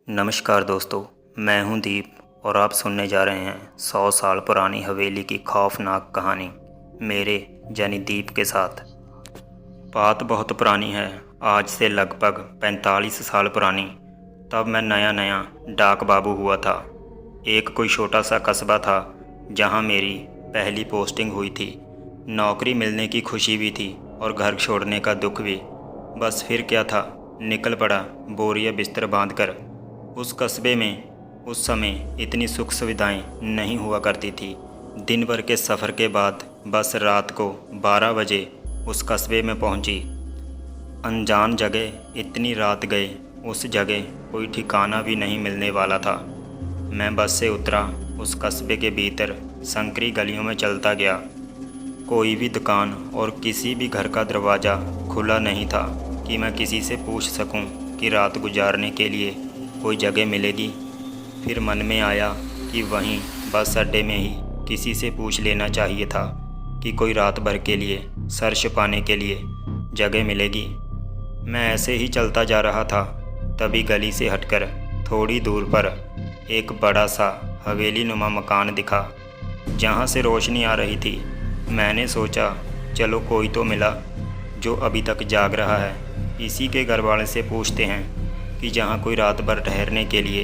नमस्कार दोस्तों, मैं हूं दीप और आप सुनने जा रहे हैं 100 साल पुरानी हवेली की खौफनाक कहानी मेरे यानी दीप के साथ। बात बहुत पुरानी है, आज से लगभग 45 साल पुरानी। तब मैं नया नया डाक बाबू हुआ था। एक कोई छोटा सा कस्बा था जहां मेरी पहली पोस्टिंग हुई थी। नौकरी मिलने की खुशी भी थी और घर छोड़ने का दुख भी। बस फिर क्या था, निकल पड़ा बोरिया बिस्तर बांधकर। उस कस्बे में उस समय इतनी सुख सुविधाएं नहीं हुआ करती थी। दिन भर के सफ़र के बाद बस रात को 12 बजे उस कस्बे में पहुंची। अनजान जगह, इतनी रात गए, उस जगह कोई ठिकाना भी नहीं मिलने वाला था। मैं बस से उतरा, उस कस्बे के भीतर संकरी गलियों में चलता गया। कोई भी दुकान और किसी भी घर का दरवाज़ा खुला नहीं था कि मैं किसी से पूछ सकूं कि रात गुजारने के लिए कोई जगह मिलेगी। फिर मन में आया कि वहीं बस अड्डे में ही किसी से पूछ लेना चाहिए था कि कोई रात भर के लिए सर छिपाने के लिए जगह मिलेगी। मैं ऐसे ही चलता जा रहा था, तभी गली से हटकर थोड़ी दूर पर एक बड़ा सा हवेली नुमा मकान दिखा जहां से रोशनी आ रही थी। मैंने सोचा चलो कोई तो मिला जो अभी तक जाग रहा है, इसी के घर वाले से पूछते हैं कि जहाँ कोई रात भर ठहरने के लिए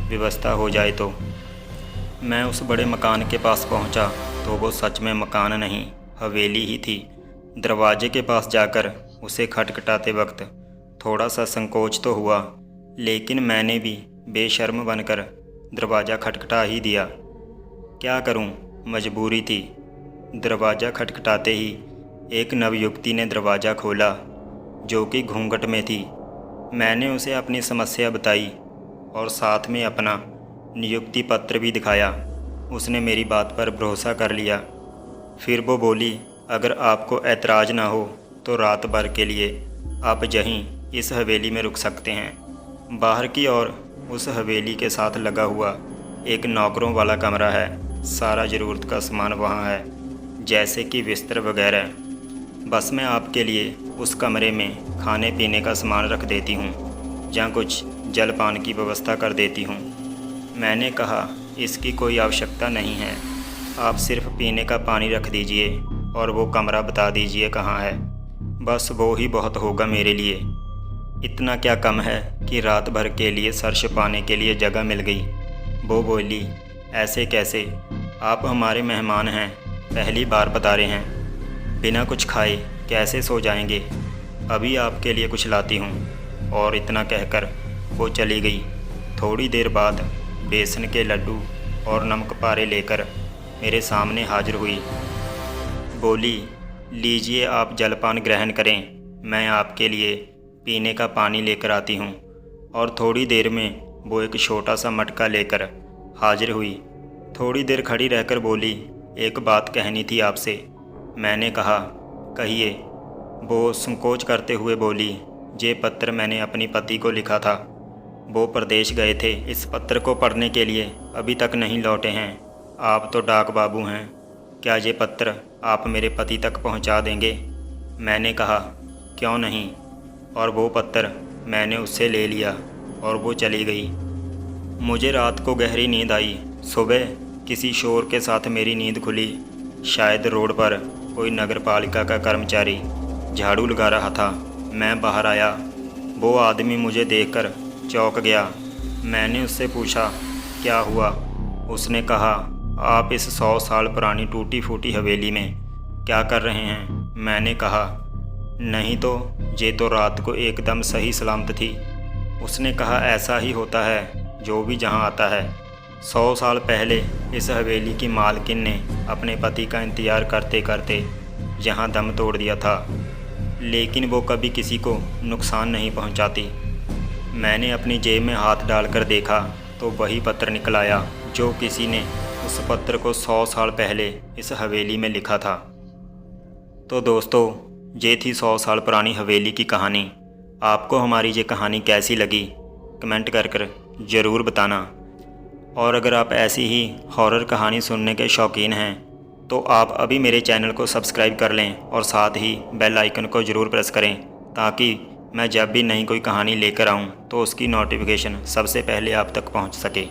व्यवस्था हो जाए। तो मैं उस बड़े मकान के पास पहुँचा तो वो सच में मकान नहीं, हवेली ही थी। दरवाजे के पास जाकर उसे खटखटाते वक्त थोड़ा सा संकोच तो हुआ, लेकिन मैंने भी बेशर्म बनकर दरवाज़ा खटखटा ही दिया। क्या करूं, मजबूरी थी। दरवाज़ा खटखटाते ही एक नवयुवती ने दरवाज़ा खोला जो कि घूंघट में थी। मैंने उसे अपनी समस्या बताई और साथ में अपना नियुक्ति पत्र भी दिखाया। उसने मेरी बात पर भरोसा कर लिया। फिर वो बोली, अगर आपको ऐतराज़ ना हो तो रात भर के लिए आप यहीं इस हवेली में रुक सकते हैं। बाहर की ओर उस हवेली के साथ लगा हुआ एक नौकरों वाला कमरा है। सारा ज़रूरत का सामान वहाँ है, जैसे कि बिस्तर वगैरह। बस मैं आपके लिए उस कमरे में खाने पीने का सामान रख देती हूँ या कुछ जल पान की व्यवस्था कर देती हूँ। मैंने कहा, इसकी कोई आवश्यकता नहीं है, आप सिर्फ पीने का पानी रख दीजिए और वो कमरा बता दीजिए कहाँ है, बस वो ही बहुत होगा मेरे लिए। इतना क्या कम है कि रात भर के लिए सर छिपाने के लिए जगह मिल गई। वो बोली, ऐसे कैसे, आप हमारे मेहमान हैं, पहली बार पधारे हैं, बिना कुछ खाए कैसे सो जाएंगे, अभी आपके लिए कुछ लाती हूँ। और इतना कहकर वो चली गई। थोड़ी देर बाद बेसन के लड्डू और नमक पारे लेकर मेरे सामने हाजिर हुई। बोली, लीजिए आप जलपान ग्रहण करें, मैं आपके लिए पीने का पानी लेकर आती हूँ। और थोड़ी देर में वो एक छोटा सा मटका लेकर हाजिर हुई। थोड़ी देर खड़ी रहकर बोली, एक बात कहनी थी आपसे। मैंने कहा, कहिए। वो संकोच करते हुए बोली, ये पत्र मैंने अपनी पति को लिखा था, वो प्रदेश गए थे, इस पत्र को पढ़ने के लिए अभी तक नहीं लौटे हैं। आप तो डाक बाबू हैं, क्या ये पत्र आप मेरे पति तक पहुंचा देंगे? मैंने कहा, क्यों नहीं। और वो पत्र मैंने उससे ले लिया और वो चली गई। मुझे रात को गहरी नींद आई। सुबह किसी शोर के साथ मेरी नींद खुली। शायद रोड पर कोई नगर पालिका का कर्मचारी झाड़ू लगा रहा था। मैं बाहर आया, वो आदमी मुझे देखकर चौंक गया। मैंने उससे पूछा, क्या हुआ? उसने कहा, आप इस 100 साल पुरानी टूटी फूटी हवेली में क्या कर रहे हैं? मैंने कहा, नहीं तो, ये तो रात को एकदम सही सलामत थी। उसने कहा, ऐसा ही होता है, जो भी जहाँ आता है। 100 साल पहले इस हवेली की मालकिन ने अपने पति का इंतज़ार करते करते यहाँ दम तोड़ दिया था, लेकिन वो कभी किसी को नुकसान नहीं पहुँचाती। मैंने अपनी जेब में हाथ डालकर देखा तो वही पत्र निकल आया जो किसी ने उस पत्र को 100 साल पहले इस हवेली में लिखा था। तो दोस्तों, ये थी 100 साल पुरानी हवेली की कहानी। आपको हमारी ये कहानी कैसी लगी कमेंट कर ज़रूर बताना। और अगर आप ऐसी ही हॉरर कहानी सुनने के शौकीन हैं तो आप अभी मेरे चैनल को सब्सक्राइब कर लें और साथ ही बेल आइकन को ज़रूर प्रेस करें ताकि मैं जब भी नई कोई कहानी लेकर आऊँ तो उसकी नोटिफिकेशन सबसे पहले आप तक पहुँच सके।